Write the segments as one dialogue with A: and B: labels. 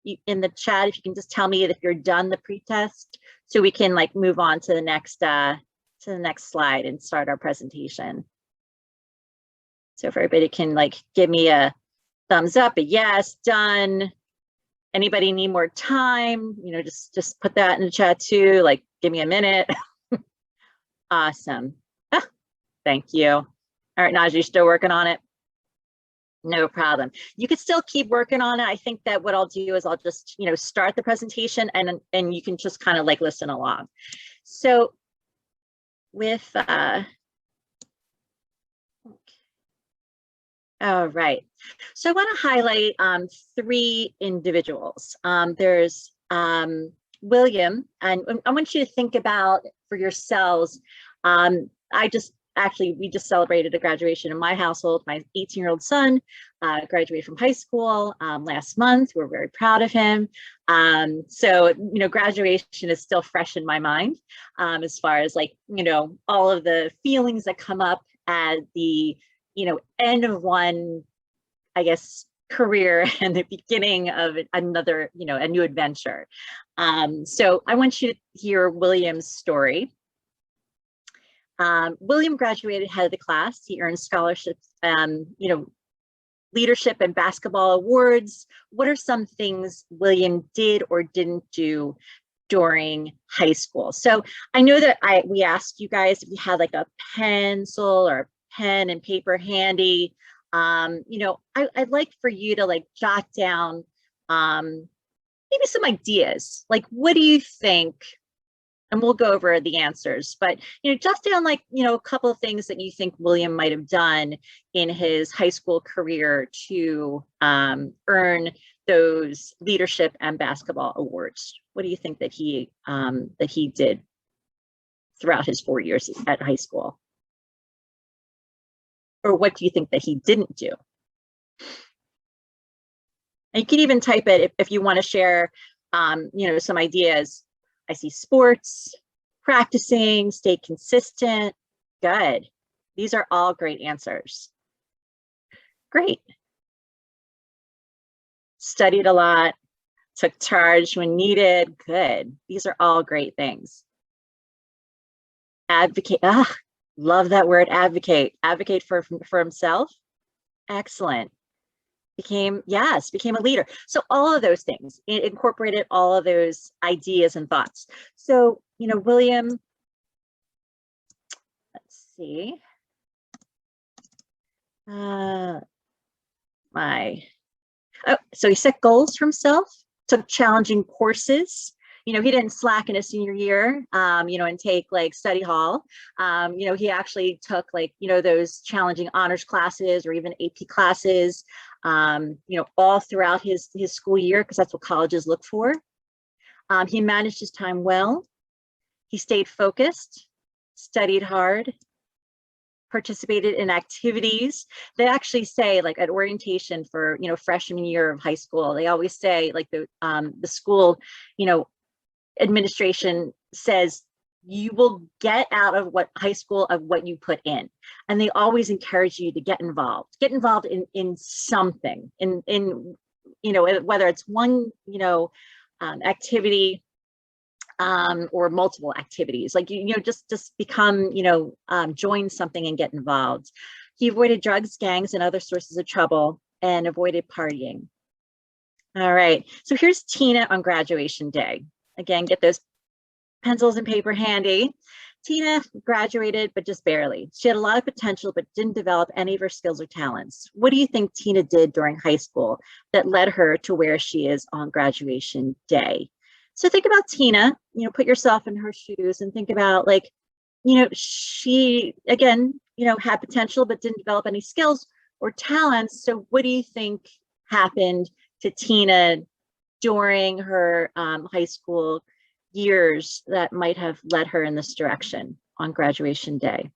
A: in the chat, if you can just tell me if you're done the pretest, so we can like move on to the next slide and start our presentation. So if everybody can like give me a thumbs up, a yes, done. Anybody need more time? You know, just put that in the chat too. Like, give me a minute. Awesome. Ah, thank you. All right, Naja, you still working on it? No problem. You could still keep working on it. I think that what I'll do is I'll just, you know, start the presentation and you can just kind of like listen along. So with, all right. So I want to highlight 3 individuals. There's William, and I want you to think about for yourselves. We just celebrated a graduation in my household. My 18-year-old son graduated from high school last month. We're very proud of him. So, you know, graduation is still fresh in my mind as far as like, you know, all of the feelings that come up at the, you know, end of one, I guess, career and the beginning of another, you know, a new adventure. So I want you to hear William's story. William graduated head of the class. He earned scholarships, you know, leadership and basketball awards. What are some things William did or didn't do during high school? So I know that we asked you guys if you had like a pencil or pen and paper handy. You know, I'd like for you to like jot down maybe some ideas. Like, what do you think? And we'll go over the answers, but, you know, jot down like, you know, a couple of things that you think William might have done in his high school career to earn those leadership and basketball awards. What do you think that he did throughout his 4 years at high school? Or what do you think that he didn't do? And you can even type it if you want to share, you know, some ideas. I see sports, practicing, stay consistent. Good. These are all great answers. Great. Studied a lot, took charge when needed. Good. These are all great things. Advocate. Ah, love that word, advocate. Advocate for himself. Excellent. Became a leader. So all of those things, it incorporated all of those ideas and thoughts. So, you know, William, let's see. So he set goals for himself, took challenging courses. You know, he didn't slack in his senior year, you know, and take like study hall. You know, he actually took like, you know, those challenging honors classes or even AP classes, you know, all throughout his school year, because that's what colleges look for. He managed his time well. He stayed focused, studied hard, participated in activities. They actually say like at orientation for, you know, freshman year of high school, they always say like the school, you know, administration says you will get out of high school of what you put in, and they always encourage you to get involved in something, in you know, whether it's one, you know, activity or multiple activities, like you know, just become, you know, join something and get involved. He avoided drugs, gangs, and other sources of trouble, and avoided partying. All right, so here's Tina on graduation day. Again, get those pencils and paper handy. Tina graduated, but just barely. She had a lot of potential, but didn't develop any of her skills or talents. What do you think Tina did during high school that led her to where she is on graduation day? So think about Tina, you know, put yourself in her shoes and think about like, you know, she, again, you know, had potential, but didn't develop any skills or talents. So what do you think happened to Tina during her high school years that might have led her in this direction on graduation day?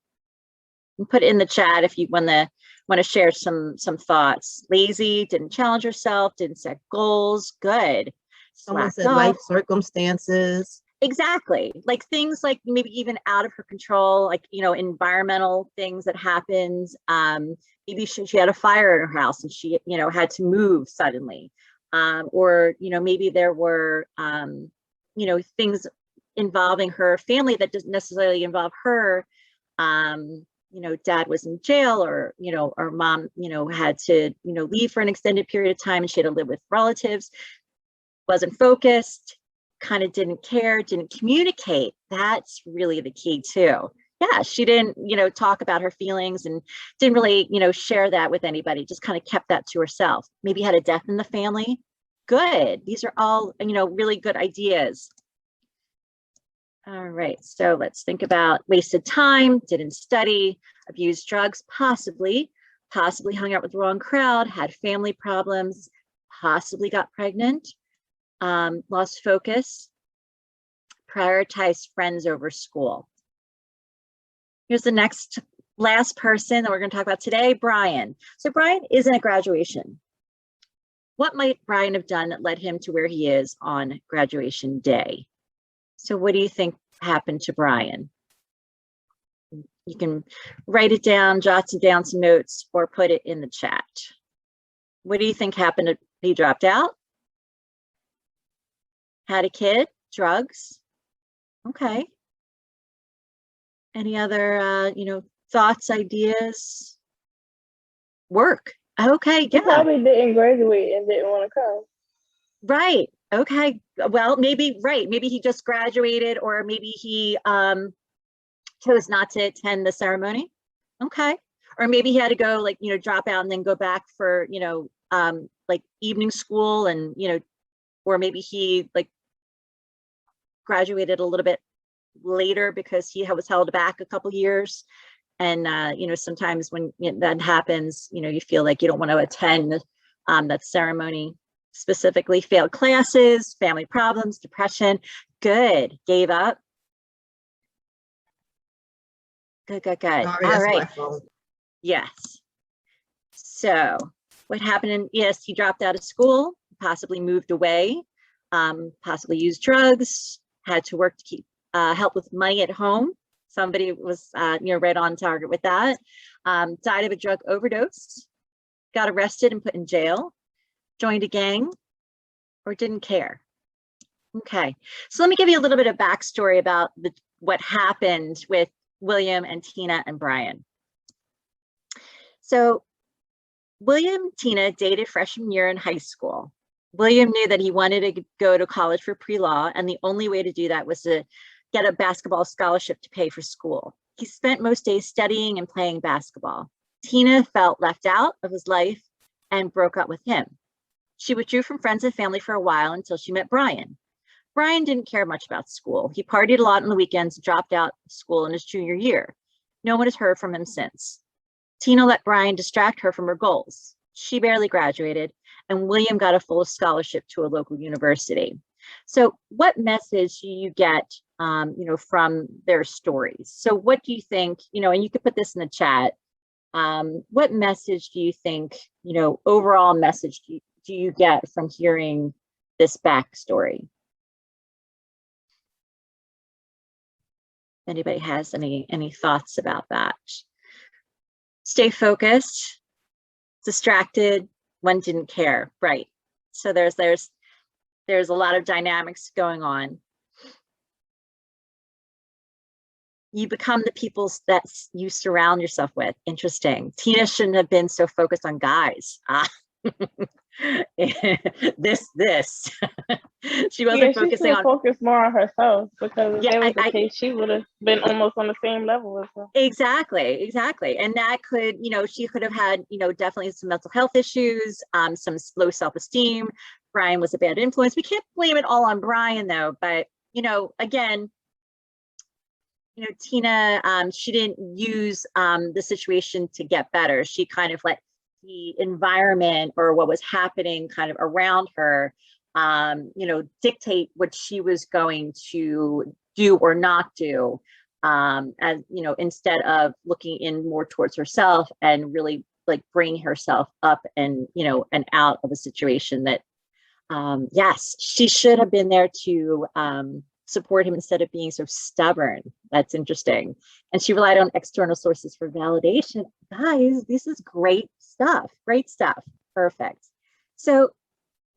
A: And put in the chat if you want to share some thoughts. Lazy, didn't challenge herself, didn't set goals. Good.
B: Someone said life circumstances.
A: Exactly. Like things like maybe even out of her control, like, you know, environmental things that happens. Maybe she had a fire in her house and she, you know, had to move suddenly. or, maybe there were, things involving her family that doesn't necessarily involve her. Dad was in jail, or, or mom, had to, leave for an extended period of time and she had to live with relatives, wasn't focused, kind of didn't care, didn't communicate. That's really the key too. Yeah, she didn't, talk about her feelings and didn't really, share that with anybody, just kind of kept that to herself. Maybe had a death in the family. Good. These are all, really good ideas. All right, so let's think about wasted time, didn't study, abused drugs, possibly hung out with the wrong crowd, had family problems, possibly got pregnant, lost focus, prioritized friends over school. Here's the last person that we're going to talk about today, Brian. So Brian isn't at graduation. What might Brian have done that led him to where he is on graduation day? So what do you think happened to Brian? You can write it down, jot down some notes, or put it in the chat. What do you think happened? He dropped out? Had a kid? Drugs? Okay. Any other, thoughts, ideas? Work. Okay,
C: He
A: yeah.
C: probably didn't graduate and didn't want to come.
A: Right. Okay. Well, maybe, right. Maybe he just graduated, or maybe he chose not to attend the ceremony. Okay. Or maybe he had to go, like, drop out and then go back for, like evening school, and, or maybe he like graduated a little bit later because he was held back a couple years. And, sometimes when that happens, you feel like you don't want to attend that ceremony. Specifically, failed classes, family problems, depression. Good. Gave up. Good, good, good.
B: Sorry,
A: All
B: that's
A: right.
B: my fault.
A: Yes. So what happened? Yes, he dropped out of school, possibly moved away, possibly used drugs, had to work to keep help with money at home. Somebody was, right on target with that. Died of a drug overdose, got arrested and put in jail, joined a gang, or didn't care. Okay, so let me give you a little bit of backstory about what happened with William and Tina and Brian. So William and Tina dated freshman year in high school. William knew that he wanted to go to college for pre-law, and the only way to do that was to get a basketball scholarship to pay for school. He spent most days studying and playing basketball. Tina felt left out of his life and broke up with him. She withdrew from friends and family for a while until she met Brian. Brian didn't care much about school. He partied a lot on the weekends, dropped out of school in his junior year. No one has heard from him since. Tina let Brian distract her from her goals. She barely graduated, and William got a full scholarship to a local university. So what message do you get, from their stories? So what do you think, and you could put this in the chat, what message do you think, overall message do you get from hearing this backstory? Anybody has any thoughts about that? Stay focused, distracted, one didn't care, right? So there's a lot of dynamics going on. You become the people that you surround yourself with. Interesting. Tina shouldn't have been so focused on guys. this she wasn't focusing on.
C: Focus more on herself, because if that was the case, she would have been almost on the same level as her.
A: Exactly, and that could, she could have had, definitely some mental health issues, some low self-esteem. Brian was a bad influence. We can't blame it all on Brian though, but again, Tina, she didn't use the situation to get better. She kind of let the environment or what was happening kind of around her, dictate what she was going to do or not do, as instead of looking in more towards herself and really like bringing herself up and and out of a situation that, yes, she should have been there to support him instead of being so stubborn. That's interesting. And she relied on external sources for validation. Guys, this is great stuff. Perfect. So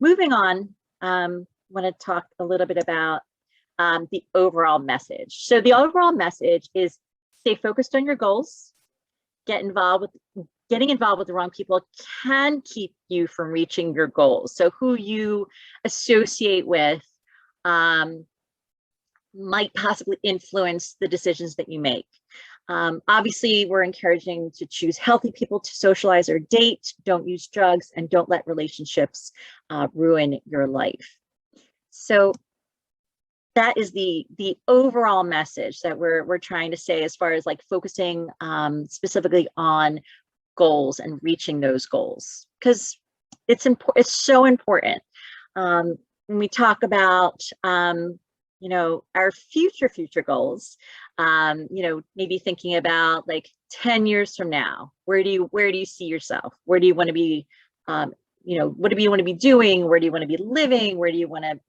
A: moving on, want to talk a little bit about the overall message. So the overall message is stay focused on your goals. Getting involved with the wrong people can keep you from reaching your goals. So who you associate with might possibly influence the decisions that you make. Obviously, we're encouraging to choose healthy people to socialize or date, don't use drugs, and don't let relationships ruin your life. So that is the overall message that we're trying to say, as far as like focusing specifically on goals and reaching those goals, because it's important. It's so important. When we talk about our future goals, maybe thinking about like 10 years from now, where do you see yourself? Where do you want to be? What do you want to be doing? Where do you want to be living? Where do you want to,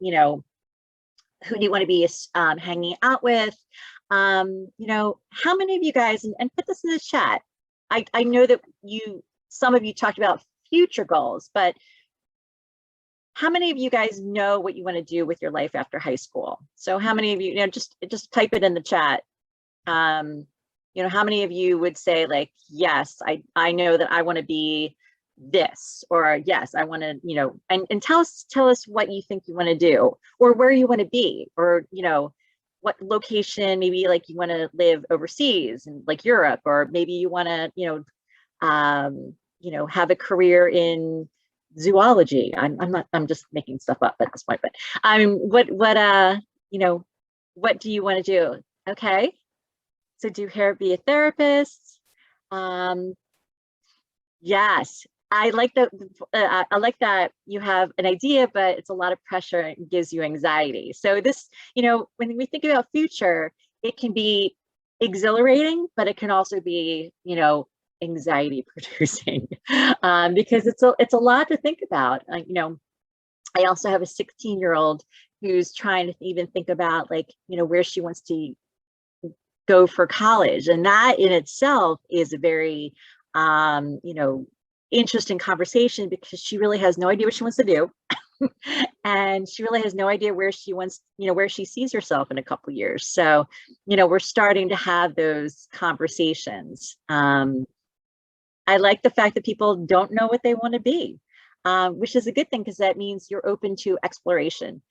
A: who do you want to be hanging out with? How many of you guys, and put this in the chat. I know that some of you talked about future goals, but how many of you guys know what you want to do with your life after high school? So how many of you, just type it in the chat. How many of you would say like, yes, I know that I want to be this, or yes, I want to, and tell us what you think you want to do, or where you want to be, or, what location, maybe like you want to live overseas and like Europe, or maybe you want to, have a career in zoology. I'm just making stuff up at this point, but what do you want to do? Okay. So be a therapist. Yes. I like that you have an idea, but it's a lot of pressure and gives you anxiety. So this, when we think about future, it can be exhilarating, but it can also be, anxiety producing, because it's a lot to think about. I also have a 16-year-old who's trying to even think about like, where she wants to go for college. And that in itself is a very, interesting conversation, because she really has no idea what she wants to do. And she really has no idea where she wants, where she sees herself in a couple of years. So, we're starting to have those conversations. I like the fact that people don't know what they want to be, which is a good thing, because that means you're open to exploration.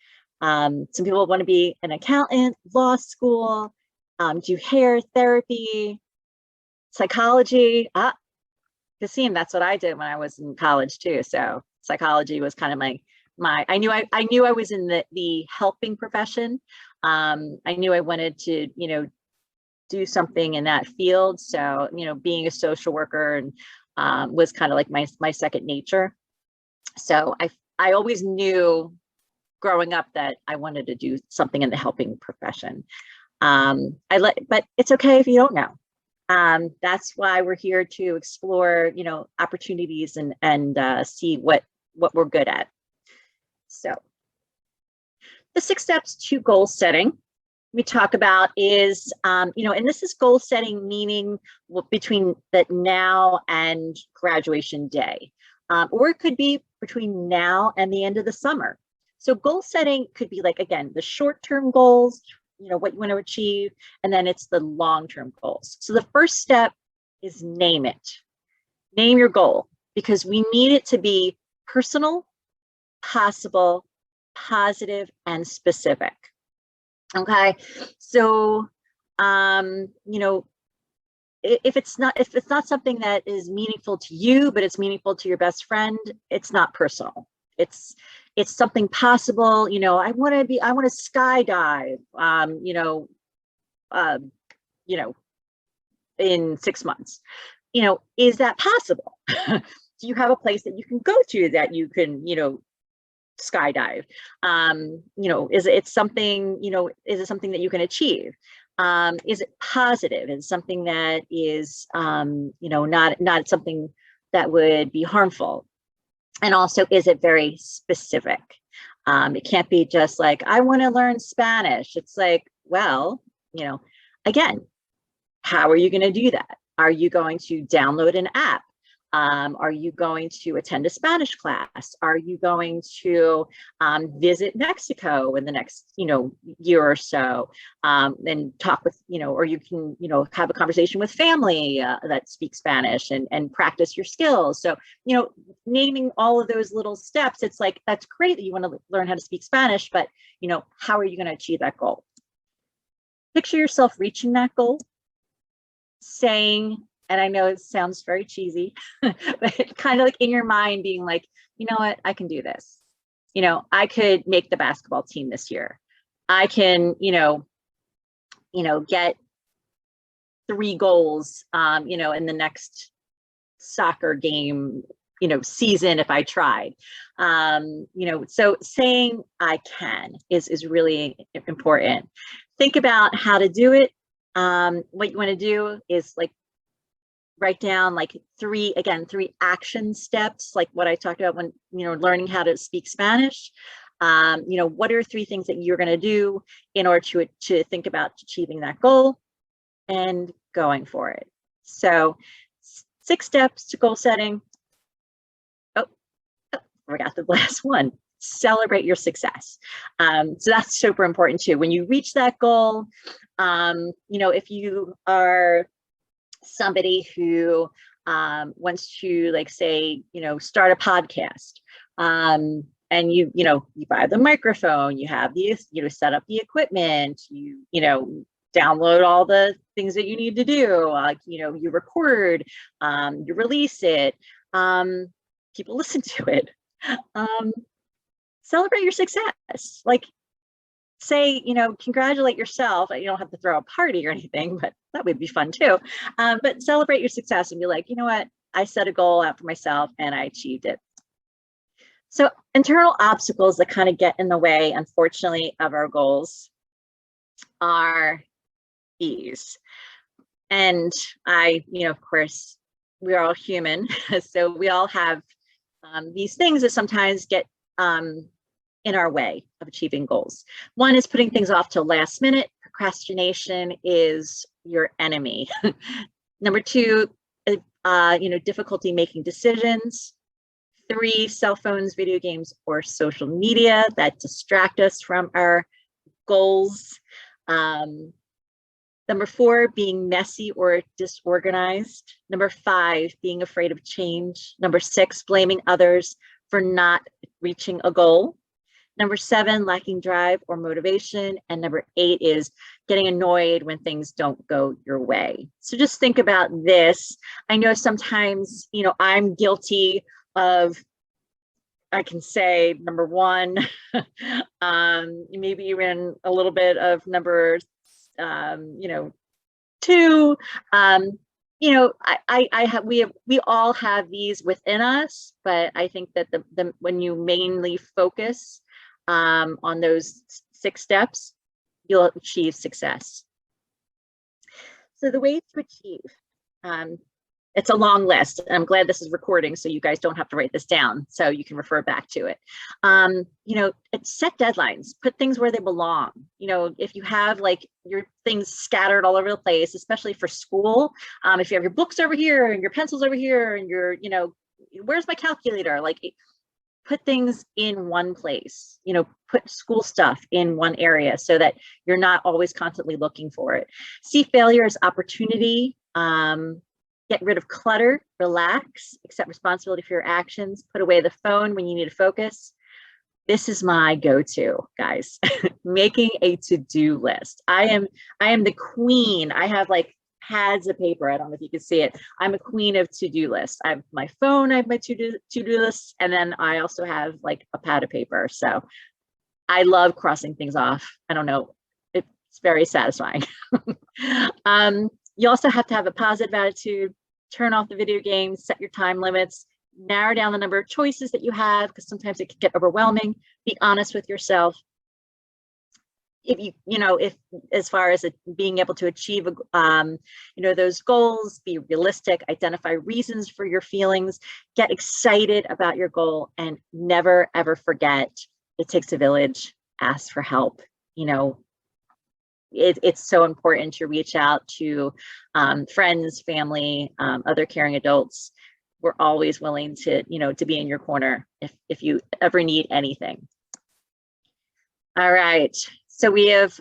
A: Some people want to be an accountant, law school, do hair therapy, psychology. Kassim, that's what I did when I was in college too. So psychology was kind of I knew I was in the helping profession. I knew I wanted to, do something in that field. So, being a social worker and was kind of like my second nature. So I always knew growing up that I wanted to do something in the helping profession. But it's okay if you don't know. That's why we're here to explore, opportunities and see what we're good at. So the 6 steps to goal setting we talk about is, and this is goal setting, meaning between the now and graduation day, or it could be between now and the end of the summer. So goal setting could be like, again, the short-term goals, what you want to achieve, and then it's the long-term goals. So the first step is name it. Name your goal, because we need it to be personal, possible, positive, and specific. Okay. So, if it's not something that is meaningful to you, but it's meaningful to your best friend, it's not personal. It's something possible. I want to skydive, in 6 months. Is that possible? Do you have a place that you can go to that you can, skydive? Is it something, is it something that you can achieve? Is it positive? Is it something that is, not something that would be harmful? And also, is it very specific? It can't be just like, I want to learn Spanish. It's like, well, again, how are you going to do that? Are you going to download an app? Are you going to attend a Spanish class? Are you going to visit Mexico in the next, year or so, and talk with, or you can, have a conversation with family that speaks Spanish and practice your skills. So, naming all of those little steps, it's like, that's great that you want to learn how to speak Spanish, but, how are you going to achieve that goal? Picture yourself reaching that goal, saying, and I know it sounds very cheesy, but kind of like in your mind being like, you know what, I can do this. I could make the basketball team this year. I can, get 3 goals, in the next soccer game, season if I tried. So saying I can is really important. Think about how to do it. What you want to do is like write down like 3 action steps, like what I talked about when, learning how to speak Spanish. What are 3 things that you're going to do in order to think about achieving that goal and going for it. So 6 steps to goal setting. Oh, I forgot the last one. Celebrate your success. So that's super important too. When you reach that goal, if you are somebody who wants to, like, say, start a podcast, and you buy the microphone, you have the, set up the equipment, you download all the things that you need to do, you record, you release it, people listen to it. Celebrate your success. Like, say, congratulate yourself. You don't have to throw a party or anything, but that would be fun too. But celebrate your success and be like, you know what? I set a goal out for myself and I achieved it. So internal obstacles that kind of get in the way, unfortunately, of our goals are these. And of course, we're all human. So we all have these things that sometimes get in our way of achieving goals. One is putting things off till last minute. Procrastination is your enemy. Number 2, difficulty making decisions. 3, cell phones, video games, or social media that distract us from our goals. Number 4, being messy or disorganized. Number 5, being afraid of change. Number 6, blaming others for not reaching a goal. Number 7, lacking drive or motivation. And number 8 is getting annoyed when things don't go your way. So just think about this. I know sometimes, I'm guilty of, I can say, number 1, maybe even a little bit of number, 2. We all have these within us, but I think that when you mainly focus on those 6 steps, you'll achieve success. So the way to achieve, it's a long list. I'm glad this is recording so you guys don't have to write this down, so you can refer back to it. Set deadlines, put things where they belong. If you have like your things scattered all over the place, especially for school, if you have your books over here and your pencils over here and your, where's my calculator? Like, put things in one place, put school stuff in one area so that you're not always constantly looking for it. See failure as opportunity. Get rid of clutter, relax, accept responsibility for your actions, put away the phone when you need to focus. This is my go-to, guys. Making a to-do list. I am the queen. I have like pads of paper. I don't know if you can see it. I'm a queen of to-do lists. I have my phone, I have my to-do lists, and then I also have like a pad of paper. So I love crossing things off. I don't know. It's very satisfying. You also have to have a positive attitude, turn off the video games, set your time limits, narrow down the number of choices that you have, because sometimes it can get overwhelming. Be honest with yourself. If as far as being able to achieve, those goals, be realistic, identify reasons for your feelings, get excited about your goal, and never, ever forget it takes a village. Ask for help. It's so important to reach out to friends, family, other caring adults. we're always willing to, to be in your corner if you ever need anything. All right, so we have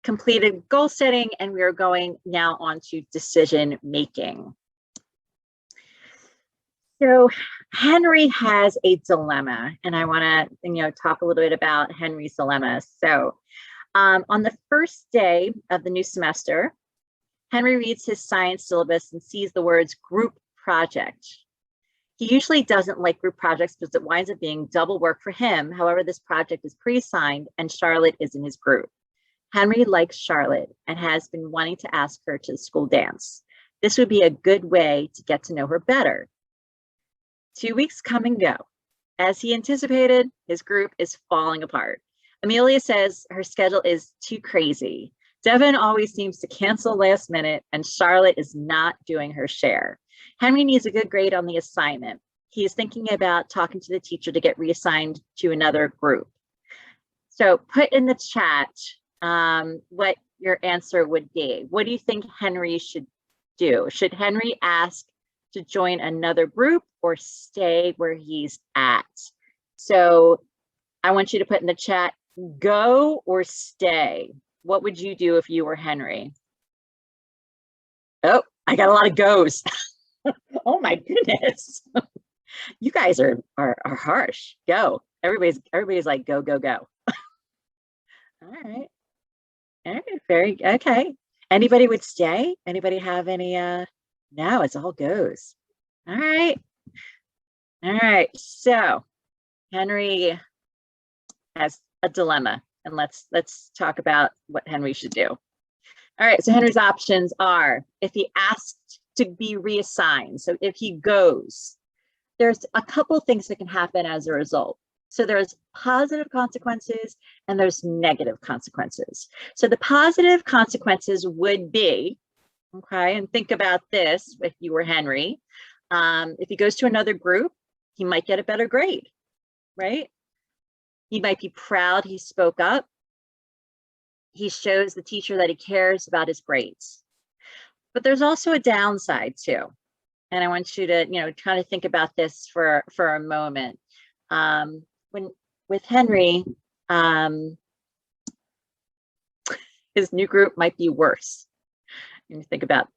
A: completed goal setting, and we are going now on to decision making. So Henry has a dilemma, and I want to, talk a little bit about Henry's dilemma. So on the first day of the new semester, Henry reads his science syllabus and sees the words group project. He usually doesn't like group projects because it winds up being double work for him. However, this project is pre-assigned and Charlotte is in his group. Henry likes Charlotte and has been wanting to ask her to the school dance. This would be a good way to get to know her better. 2 weeks come and go. As he anticipated, his group is falling apart. Amelia says her schedule is too crazy. Devin always seems to cancel last minute, and Charlotte is not doing her share. Henry needs a good grade on the assignment. He is thinking about talking to the teacher to get reassigned to another group. So put in the chat what your answer would be. What do you think Henry should do? Should Henry ask to join another group or stay where he's at? So I want you to put in the chat, go or stay. What would you do if you were Henry? Oh, I got a lot of goes. Oh my goodness. You guys are harsh. Go. Everybody's like, go, go, go. All right. All right, okay. Anybody would stay? Anybody have any, no, it's all goes. All right. All right, so Henry has a dilemma, and let's talk about what Henry should do. All right, so Henry's options are, if he asked to be reassigned, so if he goes, there's a couple things that can happen as a result. So there's positive consequences and there's negative consequences. So the positive consequences would be, okay, and think about this if you were Henry, if he goes to another group, he might get a better grade, right? He might be proud he spoke up. He shows the teacher that he cares about his grades. But there's also a downside too. And I want you to, try to think about this for a moment. With Henry, his new group might be worse. And think about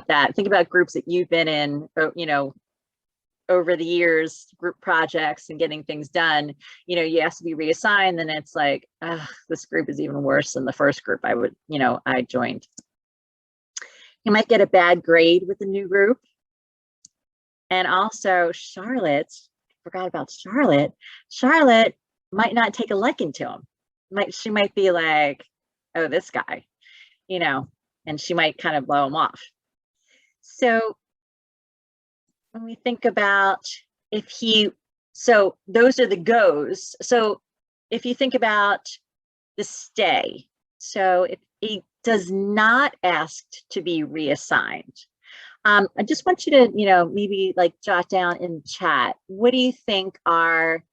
A: that. Think about groups that you've been in, over the years, group projects and getting things done. You ask to be reassigned, then it's like, this group is even worse than the first group I joined. You might get a bad grade with the new group. And also Charlotte, I forgot about Charlotte. Charlotte might not take a liking to him. She might be like, oh, this guy, and she might kind of blow him off. So when we think about so those are the goes. So if you think about the stay, so if he does not ask to be reassigned, I just want you to, maybe like jot down in chat, what do you think are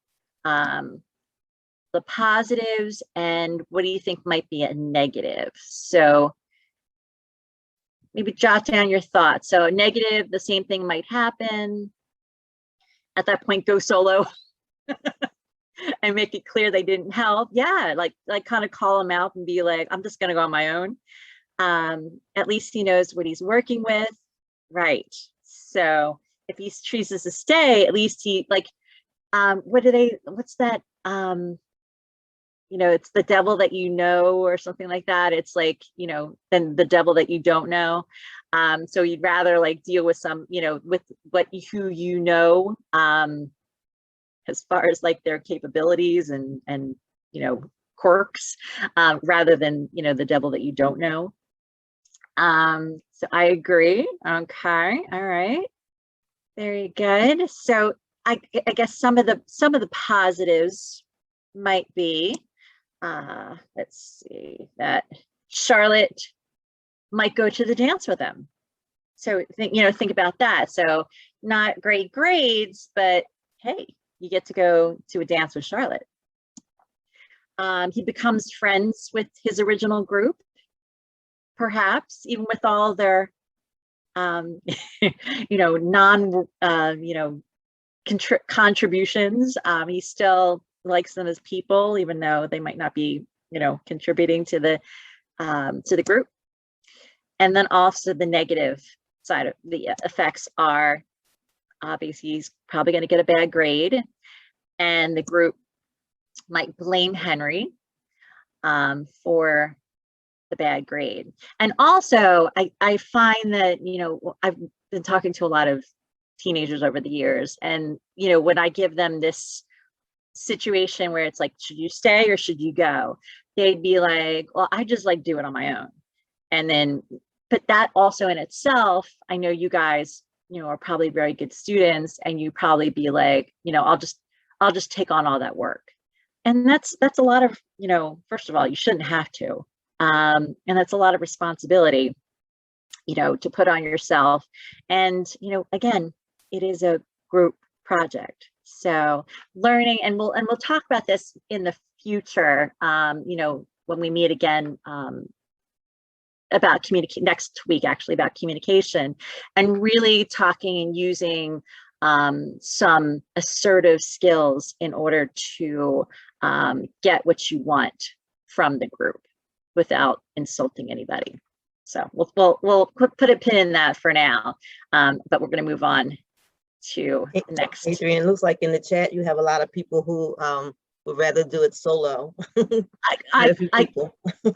A: the positives and what do you think might be a negative? So maybe jot down your thoughts. So negative, the same thing might happen. At that point, go solo and make it clear they didn't help. Yeah, like kind of call them out and be like, I'm just gonna go on my own. At least he knows what he's working with. Right. So if he chooses to stay, at least he what's that? It's the devil that or something like that. It's like, than the devil that you don't know. So you'd rather like deal with some, with who as far as like their capabilities and quirks, rather than, the devil that you don't know. So I agree. Okay. All right. Very good. So I guess some of the positives might be, let's see, that Charlotte might go to the dance with him. So think about that. So not great grades, but hey, you get to go to a dance with Charlotte. He becomes friends with his original group, perhaps even with all their you know, you know, contributions. He still likes them as people, even though they might not be, you know, contributing to the group. And then also the negative side of the effects are, obviously, he's probably going to get a bad grade, and the group might blame Henry for the bad grade. And also, I find that, you know, I've been talking to a lot of teenagers over the years, and, you know, when I give them this situation where it's like, should you stay or should you go? They'd be like, well, I just like do it on my own. And then, but that also in itself, I know you guys, you know, are probably very good students, and you probably be like, you know, I'll just take on all that work. And that's a lot of, you know, first of all, you shouldn't have to. And that's a lot of responsibility, you know, to put on yourself. And, you know, again, it is a group project. So learning, and we'll talk about this in the future, you know, when we meet again, about communicate next week, actually, about communication, and really talking and using some assertive skills in order to get what you want from the group without insulting anybody. So we'll put a pin in that for now, but we're going to move on to the next.
B: Adrian, looks like in the chat you have a lot of people who would rather do it solo.
A: I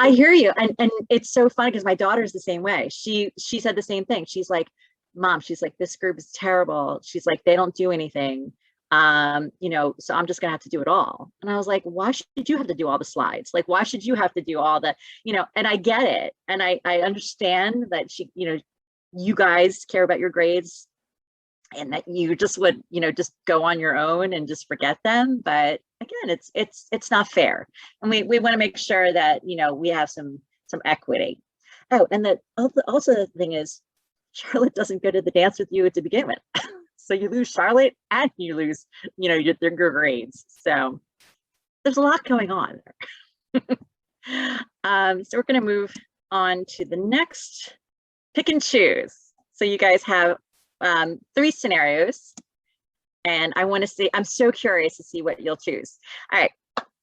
A: hear you, and it's so funny because my daughter's the same way. She said the same thing. She's like, Mom, she's like, this group is terrible. She's like, they don't do anything. You know, so I'm just gonna have to do it all. And I was like, why should you have to do all the slides? Like, why should you have to do all the, you know? And I get it, and I understand that she, you know, you guys care about your grades, and that you just would, you know, just go on your own and just forget them. But again, it's not fair, and we want to make sure that, you know, we have some equity. Oh, and that also the thing is, Charlotte doesn't go to the dance with you to begin with. So you lose Charlotte and you lose, you know, your grades. So there's a lot going on there. So we're going to move on to the next pick and choose. So you guys have 3 scenarios, and I want to see, I'm so curious to see what you'll choose. All right,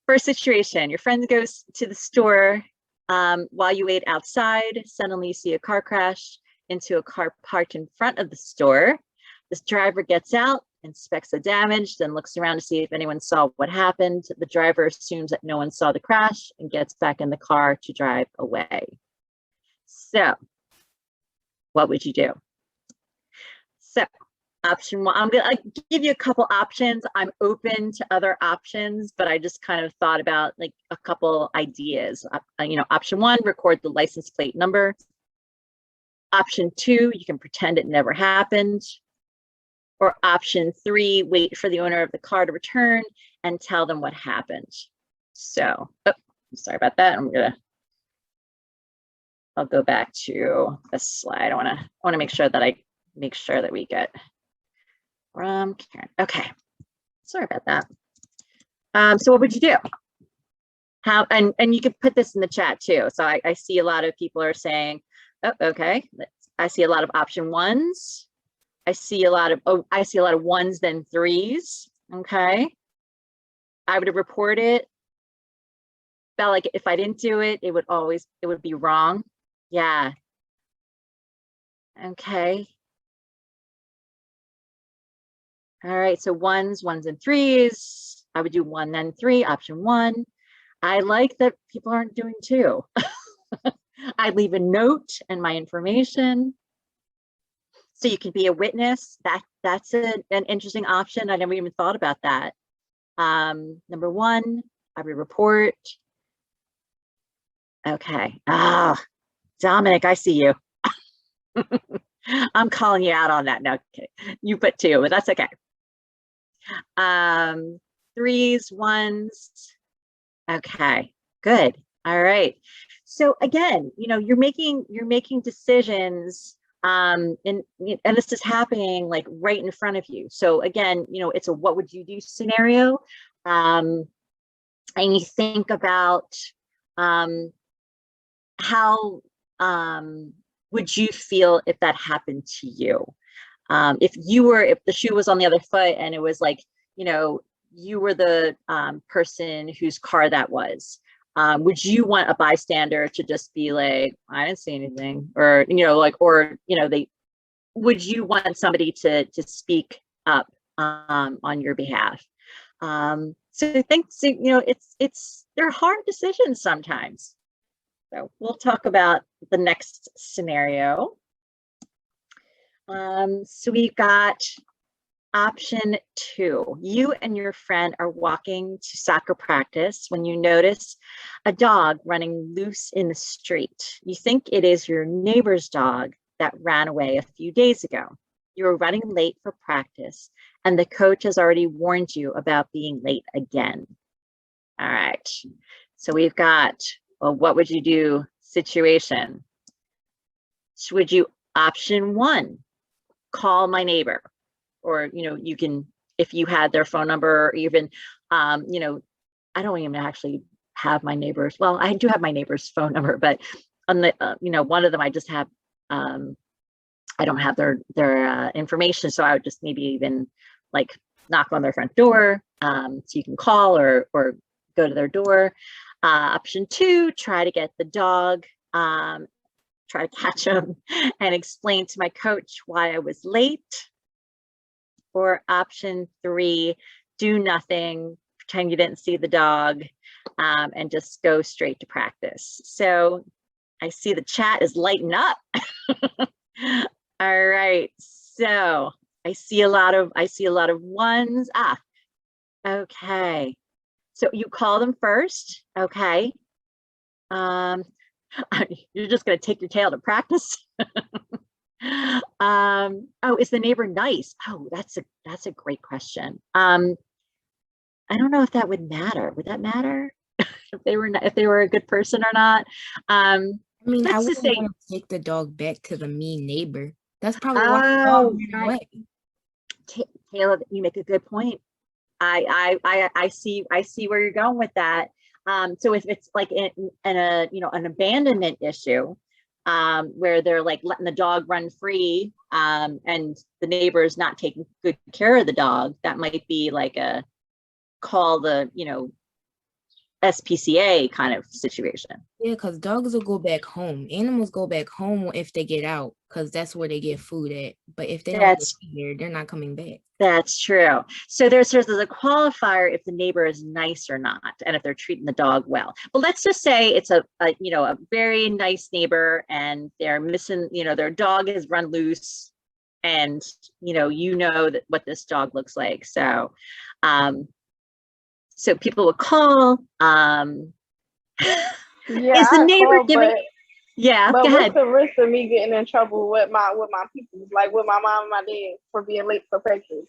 A: first situation, your friend goes to the store while you wait outside. Suddenly you see a car crash into a car parked in front of the store. This driver gets out, inspects the damage, then looks around to see if anyone saw what happened. The driver assumes that no one saw the crash and gets back in the car to drive away. So what would you do? So option 1, I'm gonna give you a couple options. I'm open to other options, but I just kind of thought about like a couple ideas. You know, option 1, record the license plate number. Option 2, you can pretend it never happened. Or option 3, wait for the owner of the car to return and tell them what happened. So, oh, sorry about that. I'll go back to this slide. I want to make sure that we get from Karen. Okay, sorry about that. So what would you do? How, and you can put this in the chat too. So I see a lot of people are saying, oh, okay. I see a lot of option 1s. I see a lot of 1s, then 3s. Okay. I would report it. Felt like if I didn't do it, it would be wrong. Yeah. Okay. All right. So 1s and 3s. I would do 1, then 3, option 1. I like that people aren't doing 2. I'd leave a note and my information, so you can be a witness. That's an interesting option. I never even thought about that. Number 1, I would report. Okay. Dominic, I see you. I'm calling you out on that. No, okay. You put 2, but that's okay. 3s, 1s. Okay, good. All right. So again, you know, you're making decisions, and this is happening like right in front of you. So again, you know, it's a what would you do scenario, and you think about how would you feel if that happened to you? If the shoe was on the other foot and it was like, you were the person whose car that was, would you want a bystander to just be like, I didn't see anything, or, would you want somebody to speak up on your behalf? So I think, they're hard decisions sometimes. So we'll talk about the next scenario. So we've got option 2. You and your friend are walking to soccer practice when you notice a dog running loose in the street. You think it is your neighbor's dog that ran away a few days ago. You are running late for practice, and the coach has already warned you about being late again. All right. So we've got, well, what would you do situation? So would you, option 1, call my neighbor, or, you can, if you had their phone number, or even, I don't even actually have my neighbors. Well, I do have my neighbor's phone number, but on the, one of them, I just have, I don't have their information. So I would just maybe even like knock on their front door. So you can call or go to their door. Option 2, try to get the dog, try to catch him and explain to my coach why I was late. Or option 3, do nothing, pretend you didn't see the dog, and just go straight to practice. So I see the chat is lighting up. All right, so I see a lot of ones. Okay. So you call them first, okay? You're just gonna take your tail to practice. Oh, is the neighbor nice? Oh, that's a great question. I don't know if that would matter. Would that matter if they were a good person or not?
D: I mean, I
A: let's just
D: wouldn't
A: say,
D: want to take the dog back to the mean neighbor. That's probably why the
A: oh,
D: dog ran
A: right.
D: away.
A: Taylor, you make a good point. I see where you're going with that. So if it's like in a an abandonment issue, where they're like letting the dog run free, and the neighbor is not taking good care of the dog, that might be like a call the SPCA kind of situation.
D: Yeah, because dogs will go back home. Animals go back home if they get out, because that's where they get food at. But if they don't get here, they're not coming back.
A: That's true. So there's a qualifier if the neighbor is nice or not, and if they're treating the dog well. But let's just say it's a very nice neighbor, and they're missing, their dog has run loose, and that what this dog looks like. So, so people would call.
C: Yeah,
A: is the neighbor giving? Yeah,
C: but
A: go ahead.
C: What's the risk of me getting in trouble with my people, like with my mom and my dad, for being late for practice?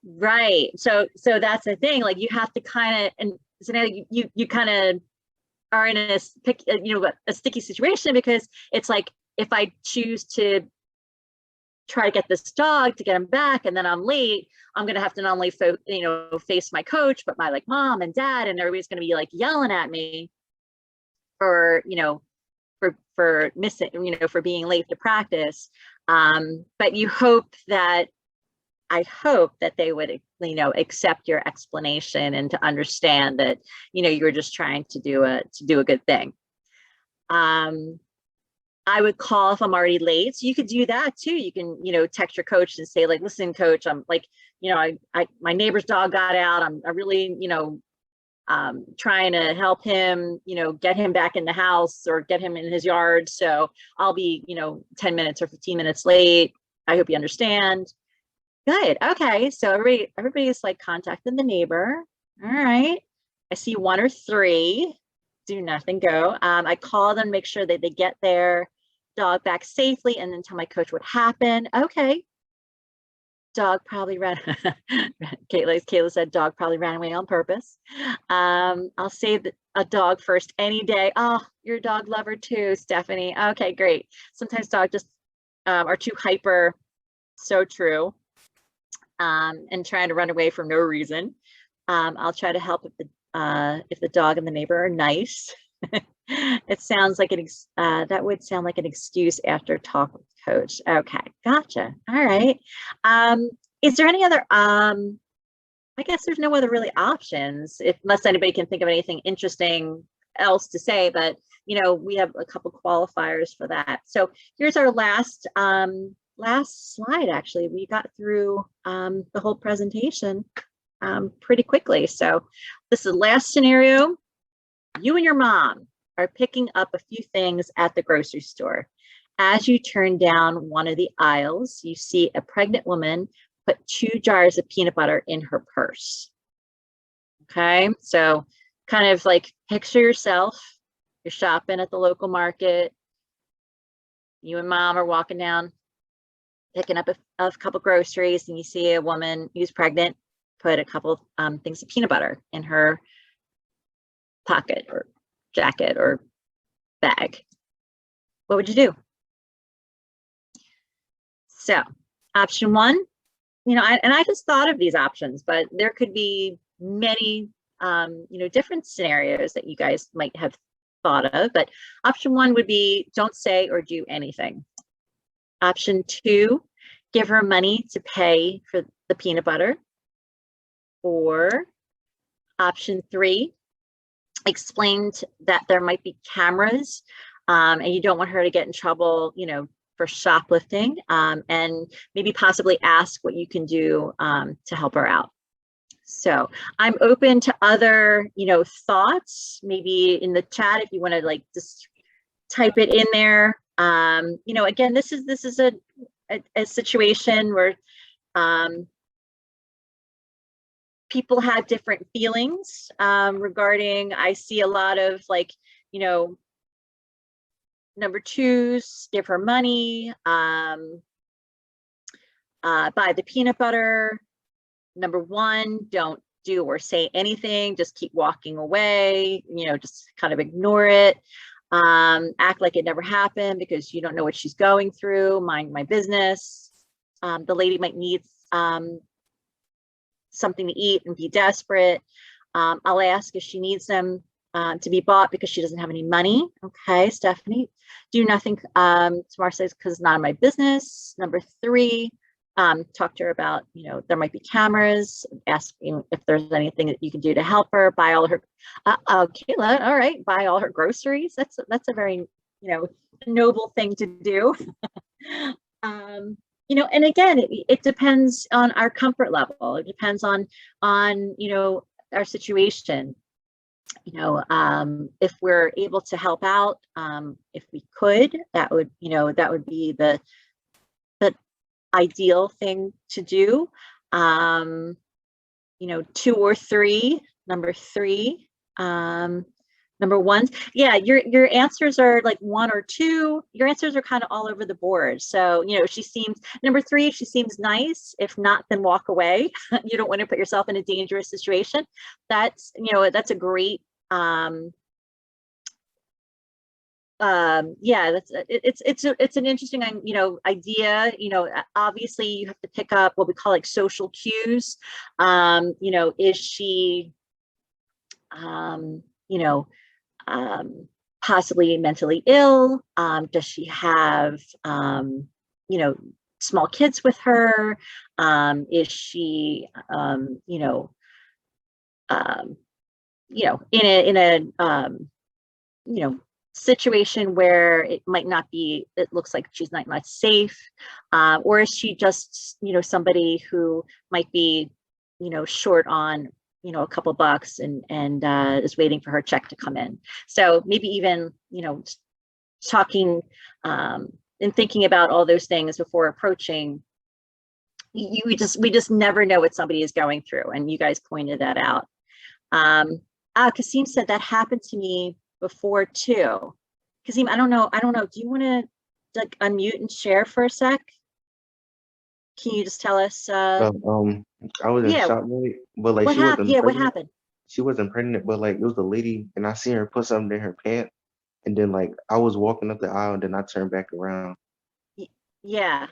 A: Right. So that's the thing. Like you have to kind of, and so now you kind of are in a sticky situation, because it's like, if I choose to try to get this dog to get him back, and then I'm late, I'm gonna have to not only face my coach, but my mom and dad, and everybody's gonna be yelling at me for for missing, for being late to practice. But I hope that they would, accept your explanation and to understand that, you're just trying to do a good thing. I would call if I'm already late. So you could do that too. You can, text your coach and say listen, coach, I'm my neighbor's dog got out. I'm really, trying to help him, get him back in the house or get him in his yard. So I'll be, 10 minutes or 15 minutes late. I hope you understand. Good. Okay. So everybody is contacting the neighbor. All right. I see 1 or 3. Do nothing. Go. I call them, make sure that they get their dog back safely, and then tell my coach what happened. Okay. Dog probably ran. Kayla said dog probably ran away on purpose. I'll say a dog first any day. Oh, you're a dog lover too, Stephanie. Okay, great. Sometimes dogs just are too hyper. So true. And trying to run away for no reason. I'll try to help if the dog and the neighbor are nice. It sounds like that would sound like an excuse after talk with coach. Okay, gotcha. All right. Is there any other I guess there's no other really options unless anybody can think of anything interesting else to say, but we have a couple qualifiers for that. So here's our last slide. Actually, we got through the whole presentation pretty quickly. So this is the last scenario. You and your mom are picking up a few things at the grocery store. As you turn down one of the aisles, you see a pregnant woman put 2 jars of peanut butter in her purse. Okay, so kind of like picture yourself, you're shopping at the local market, you and mom are walking down, picking up a couple groceries, and you see a woman who's pregnant put a couple things of peanut butter in her pocket or jacket or bag. What would you do? So option 1, I just thought of these options, but there could be many different scenarios that you guys might have thought of. But option 1 would be don't say or do anything. Option 2, give her money to pay for the peanut butter. Or option 3, explain that there might be cameras and you don't want her to get in trouble, for shoplifting, and maybe possibly ask what you can do to help her out. So I'm open to other, thoughts, maybe in the chat if you want to just type it in there. Again, this is a situation where people have different feelings regarding. I see a lot of number 2s, give her money, buy the peanut butter. Number 1, don't do or say anything, just keep walking away, just kind of ignore it. Act like it never happened because you don't know what she's going through, mind my business. The lady might need something to eat and be desperate. I'll ask if she needs them to be bought because she doesn't have any money. Okay, Stephanie. Do nothing, Tamar says, because it's none of my business. Number 3, talk to her about, there might be cameras, ask if there's anything that you can do to help her, buy all her, Kayla, all right, buy all her groceries. That's a very, noble thing to do. And again, it depends on our comfort level. It depends on our situation. If we're able to help out, if we could, that would be the ideal thing to do. 2 or 3, number 3, number 1. Yeah, your answers are like 1 or 2. Your answers are kind of all over the board. So, she seems, number 3, she seems nice. If not, then walk away. You don't want to put yourself in a dangerous situation. That's a great, it's an interesting, idea. Obviously you have to pick up what we call social cues. Is she, possibly mentally ill? Does she have, small kids with her? Is she, in a situation where it might not be, it looks like she's not safe, or is she just, somebody who might be, short on, a couple bucks and is waiting for her check to come in. So maybe even, talking and thinking about all those things before approaching. We just never know what somebody is going through, and you guys pointed that out. Kasim said that happened to me before too. Kasim, I don't know. Do you want to unmute and share for a sec? Can you just tell us?
E: I was in shop, right? But
A: what
E: she
A: happened?
E: wasn't
A: Yeah,
E: pregnant.
A: what happened?
E: She wasn't pregnant, but it was a lady, and I seen her put something in her pants, and then I was walking up the aisle, and then I turned back around.
A: Yeah.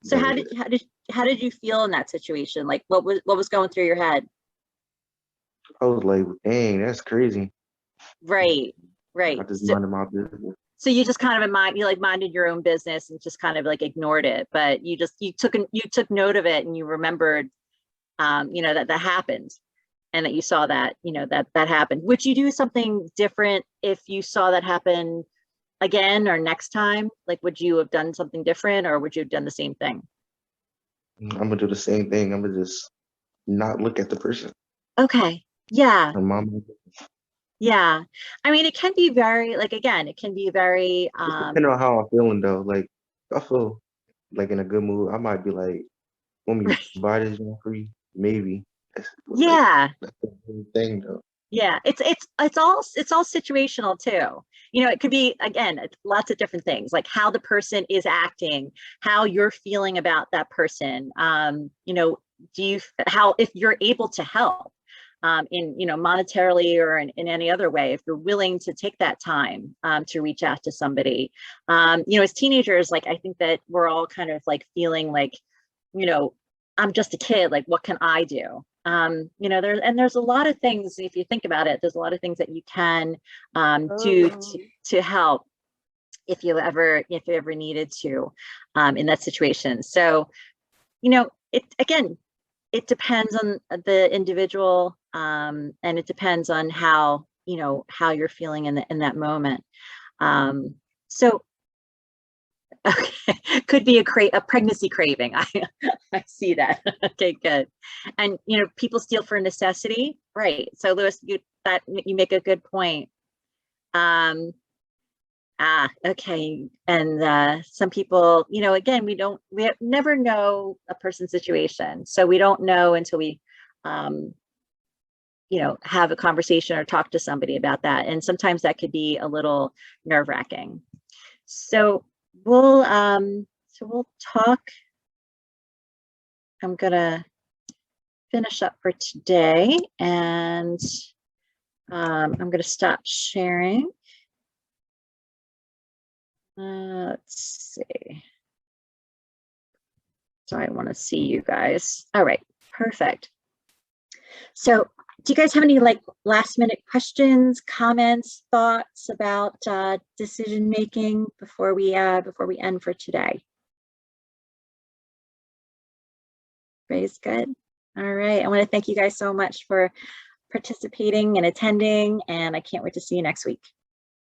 A: So how did you feel in that situation? What was going through your head?
E: I was like, dang, that's crazy.
A: Right. Right.
E: I just minded my business.
A: So you just kind of you like minded your own business and just kind of like ignored it, but you took note of it and you remembered, that happened and that you saw that, that happened. Would you do something different if you saw that happen again or next time? Like, would you have done something different or would you have done the same thing?
E: I'm gonna do the same thing. I'm gonna just not look at the person.
A: Okay. Yeah.
E: And mom,
A: Yeah. I mean, it can be very, like, again, it can be very,
E: depending on how I'm feeling though, like if I feel like in a good mood, I might be like, "Want me to buy this one for you?" Maybe.
A: yeah.
E: That's the whole thing though.
A: Yeah, it's all situational too. It could be, again, lots of different things, like how the person is acting, how you're feeling about that person. If you're able to help, in monetarily or in any other way, if you're willing to take that time to reach out to somebody. As teenagers, like I think that we're all kind of like feeling like, I'm just a kid, like what can I do? There's a lot of things, if you think about it, there's a lot of things that you can do to help if you ever needed to in that situation. So, it depends on the individual, and it depends on how you're feeling in that moment. So okay, could be a pregnancy craving. I see that. Okay, good. And people steal for necessity, right? So Lewis, you make a good point. Okay. And some people, again, we never know a person's situation, so we don't know until we have a conversation or talk to somebody about that, and sometimes that could be a little nerve-wracking. So we'll talk. I'm gonna finish up for today, and I'm gonna stop sharing. Let's see. So I want to see you guys. All right, perfect. So do you guys have any like last minute questions, comments, thoughts about decision making before we end for today? Everybody's good. All right. I want to thank you guys so much for participating and attending, and I can't wait to see you next week.